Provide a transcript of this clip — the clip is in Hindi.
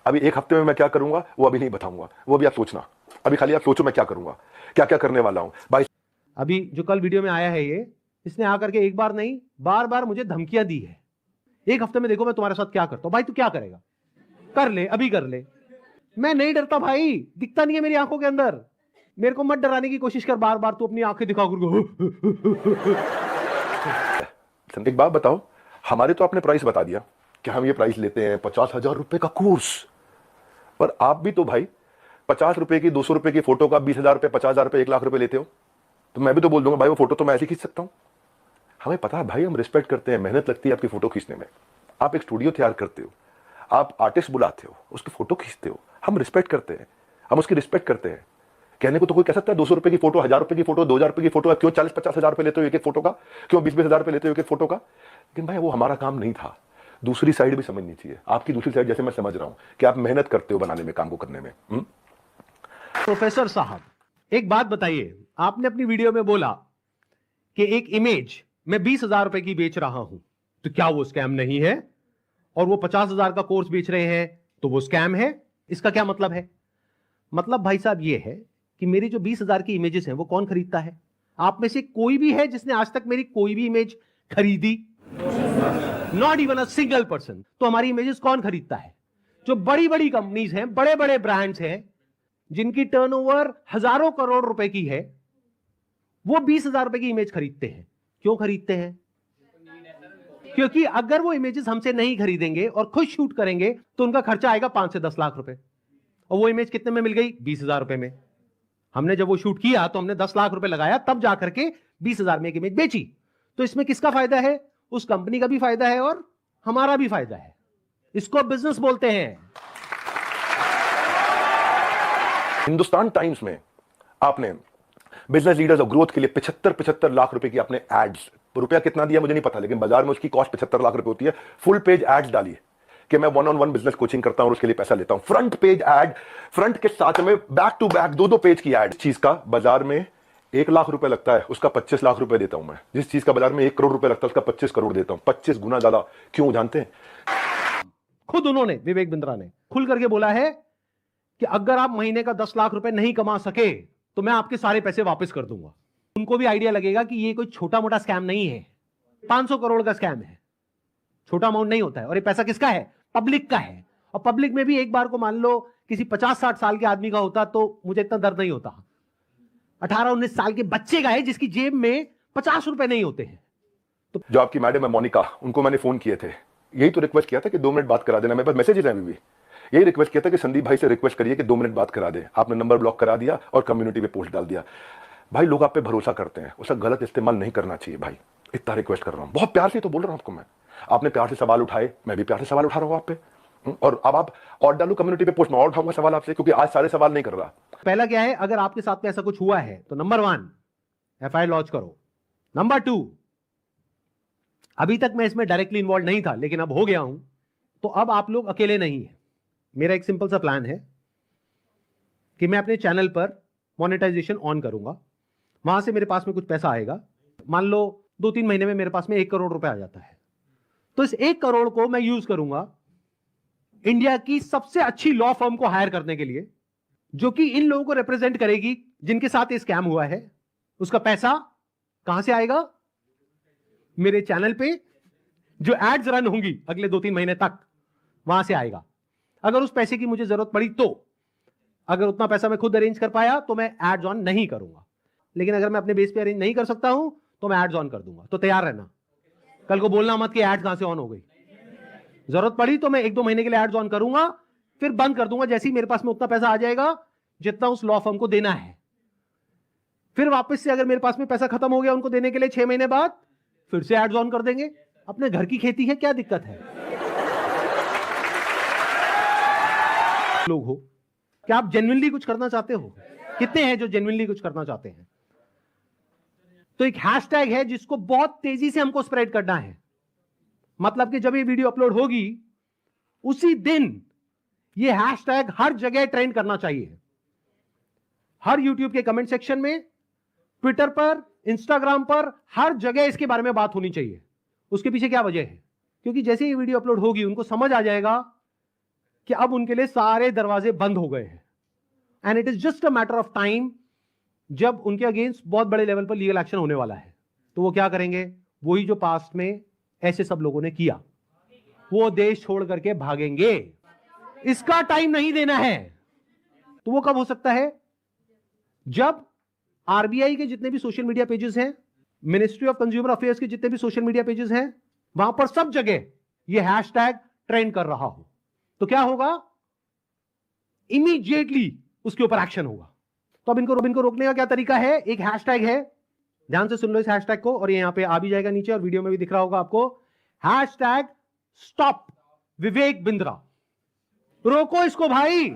अभी एक हफ्ते में मैं क्या करूंगा वो अभी नहीं बताऊंगा, वो भी आप सोचना। अभी खाली आप सोचो मैं क्या करूंगा, क्या क्या करने वाला हूं भाई। अभी जो कल वीडियो में आया है ये, इसने आकर के एक बार नहीं बार बार मुझे धमकियां दी है, एक हफ्ते में देखो मैं तुम्हारे साथ क्या करता हूं। भाई तू क्या करेगा, कर ले, अभी कर ले। मैं नहीं डरता भाई, दिखता नहीं है मेरी आंखों के अंदर। मेरे को मत डराने की कोशिश कर बार बार, तू अपनी आंखें दिखा कर। एक बात बताओ, हमारे तो आपने प्राइस बता दिया कि हम ये प्राइस लेते हैं 50,000 रुपए का कोर्स, पर आप भी तो भाई 50 रुपए की 200 रुपए की फोटो का 20,000 रुपए 50,000 रुपए 1 लाख रुपए लेते हो। तो मैं भी तो बोल दूंगा भाई वो फोटो तो मैं ऐसे खींच सकता हूं। हमें पता है भाई, हम रिस्पेक्ट करते हैं, मेहनत लगती है आपकी फोटो खींचने में। आप एक स्टूडियो तैयार करते हो, आप आर्टिस्ट बुलाते हो, उसकी फोटो खींचते हो, हम रिस्पेक्ट करते हैं, हम उसकी रिस्पेक्ट करते हैं। कहने को तो कोई कह सकता है 200 रुपए की फोटो, 1,000 रुपए की फोटो, 2,000 रुपए की फोटो, क्यों 40-50 हजार रुपए लेते हो एक एक फोटो का, क्यों 20-20 हजार रुपए लेते हो एक एक फोटो का। लेकिन भाई वो हमारा काम नहीं था। दूसरी साइड भी समझनी चाहिए, आपकी दूसरी साइड जैसे मैं समझ रहा हूं कि आप मेहनत करते हो बनाने में, काम को करने में। प्रोफेसर साहब एक बात बताइए, आपने अपनी वीडियो में बोला कि एक इमेज मैं 20,000 रुपए की बेच रहा हूं, तो क्या वो स्कैम नहीं है? और वो 50,000 का कोर्स बेच रहे हैं तो वो स्कैम है? इसका क्या मतलब है? मतलब भाई साहब ये है कि मेरी जो 20,000 की इमेजेस हैं वो कौन खरीदता है? आप में से कोई भी है जिसने आज तक मेरी कोई भी इमेज खरीदी? Not even a single person. तो हमारी इमेजेस कौन खरीदता है? जो बड़ी बड़ी कंपनीज हैं, बड़े बड़े ब्रांड्स हैं, जिनकी टर्नओवर हजारों करोड़ रुपए की है, वो 20,000 रुपए की इमेज खरीदते हैं। क्यों खरीदते हैं? क्योंकि अगर वो इमेजेस हमसे नहीं खरीदेंगे और खुद शूट करेंगे तो उनका खर्चा आएगा 5 से 10 लाख रुपए। और वो इमेज कितने में मिल गई? 20,000 रुपए में। हमने जब वो शूट किया तो हमने 10 लाख रुपए लगाया, तब जाकर के 20,000 में एक इमेज बेची। तो इसमें किसका फायदा है? उस कंपनी का भी फायदा है और हमारा भी फायदा है। इसको बिजनेस बोलते हैं। हिंदुस्तान टाइम्स में आपने बिजनेस लीडर्स और ग्रोथ के लिए 75 लाख रुपए की आपने एड्स, रुपया कितना दिया मुझे नहीं पता, लेकिन बाजार में उसकी कॉस्ट 75 लाख रुपए होती है। फुल पेज एड्स डाली कि मैं 1-on-1 बिजनेस कोचिंग करता हूं और उसके लिए पैसा लेता हूं। फ्रंट पेज एड, फ्रंट के साथ में बैक टू बैक 2-2 पेज की एड। चीज का बाजार में 1 लाख रुपए लगता है, उसका 25 लाख रुपए देता हूं मैं। जिस चीज का बाजार में 1 करोड़ रुपए लगता है उसका 25 करोड़ देता हूं, 25 गुना ज्यादा। क्यों जानते हैं? खुद उन्होंने, विवेक बिंद्रा ने खुल करके बोला है कि अगर आप महीने का 10 लाख रुपए नहीं कमा सके तो मैं आपके सारे पैसे वापस कर दूंगा। उनको भी आइडिया लगेगा कि ये कोई छोटा मोटा स्कैम नहीं है, 500 करोड़ का स्कैम है, छोटा अमाउंट नहीं होता है। और ये पैसा किसका है? पब्लिक का है। और पब्लिक में भी एक बार को मान लो किसी 50-60 साल के आदमी का होता तो मुझे इतना दर्द नहीं होता। 18-19 साल के बच्चे का है जिसकी जेब में 50 रुपए नहीं होते हैं। तो जो आपकी मैडम है मोनिका, उनको मैंने फोन किए थे, यही तो रिक्वेस्ट किया था कि 2 मिनट बात करा देना। मेरे पास मैसेज है अभी भी, यही रिक्वेस्ट किया था कि संदीप भाई से रिक्वेस्ट करिए कि 2 मिनट बात करा दे। आपने नंबर ब्लॉक करा दिया और कम्युनिटी पे पोस्ट डाल दिया। भाई लोग आप पे भरोसा करते हैं, उसका गलत इस्तेमाल नहीं करना चाहिए भाई। इतना रिक्वेस्ट कर रहा हूं, बहुत प्यार से तो बोल रहा हूं आपको मैं। आपने प्यार से सवाल उठाए, मैं भी प्यार से सवाल उठा रहा हूं आप पे। और अब आप और डालू कम्युनिटी पे पोस्ट में और उठाऊंगा सवाल आपसे, क्योंकि आज सारे सवाल नहीं कर रहा। पहला क्या है, अगर आपके साथ में ऐसा कुछ हुआ है तो नंबर 1 एफआईआर लॉन्च करो। नंबर 2, अभी तक मैं इसमें डायरेक्टली इन्वॉल्व नहीं था लेकिन अब हो गया हूं, तो अब आप लोग अकेले नहीं है। मेरा एक सिंपल सा प्लान है कि मैं अपने चैनल पर मोनेटाइजेशन ऑन करूंगा, वहां से मेरे पास में कुछ पैसा आएगा। मान लो 2-3 महीने में मेरे पास में 1 करोड़ रुपए आ जाता है, तो इस 1 करोड़ को मैं यूज करूंगा इंडिया की सबसे अच्छी लॉ फर्म को हायर करने के लिए, जो कि इन लोगों को रिप्रेजेंट करेगी जिनके साथ ये स्कैम हुआ है। उसका पैसा कहां से आएगा? मेरे चैनल पे जो एड्स रन होंगी अगले 2-3 महीने तक, वहां से आएगा। अगर उस पैसे की मुझे जरूरत पड़ी तो, अगर उतना पैसा मैं खुद अरेंज कर पाया तो मैं एड्स ऑन नहीं करूंगा, लेकिन अगर मैं अपने बेस पे अरेंज नहीं कर सकता हूं तो मैं एड्स ऑन कर दूंगा। तो तैयार रहना, कल को बोलना मत कि एड्स कहां से ऑन हो गई। जरूरत पड़ी तो मैं 1-2 महीने के लिए एड्स ऑन करूंगा, फिर बंद कर दूंगा जैसे ही मेरे पास में उतना पैसा आ जाएगा जितना उस लॉ फर्म को देना है। फिर वापस से अगर मेरे पास में पैसा खत्म हो गया उनको देने के लिए 6 महीने बाद, फिर से एड्स ऑन कर देंगे। अपने घर की खेती है, क्या दिक्कत है? लोग हो क्या आप जेन्युइनली कुछ करना चाहते हो? कितने हैं जो जेन्युइनली कुछ करना चाहते हैं? तो एक हैशटैग है जिसको बहुत तेजी से हमको स्प्रेड करना है। मतलब कि जब ये वीडियो अपलोड होगी उसी दिन ये हैशटैग हर जगह ट्रेंड करना चाहिए। हर यूट्यूब के कमेंट सेक्शन में, ट्विटर पर, इंस्टाग्राम पर, हर जगह इसके बारे में बात होनी चाहिए। उसके पीछे क्या वजह है? क्योंकि जैसे ये वीडियो अपलोड होगी उनको समझ आ जाएगा कि अब उनके लिए सारे दरवाजे बंद हो गए हैं and it is just a matter of time जब उनके अगेंस्ट बहुत बड़े लेवल पर लीगल एक्शन होने वाला है। तो वो क्या करेंगे? वही जो पास्ट में ऐसे सब लोगों ने किया, वो देश छोड़ करके भागेंगे। इसका टाइम नहीं देना है। तो वो कब हो सकता है? जब आरबीआई के जितने भी सोशल मीडिया पेजेस हैं, मिनिस्ट्री ऑफ कंज्यूमर अफेयर्स के जितने भी सोशल मीडिया पेजेस हैं, वहां पर सब जगह ये हैशटैग ट्रेंड कर रहा हो, तो क्या होगा? इमीडिएटली उसके ऊपर एक्शन होगा। तो अब इनको रोकने का क्या तरीका है? एक हैशटैग है, ध्यान से सुन लो इस हैशटैग को, और ये यहां पे आ भी जाएगा नीचे और वीडियो में भी दिख रहा होगा आपको। Hashtag stop Vivek Bindra. रोको इसको भाई।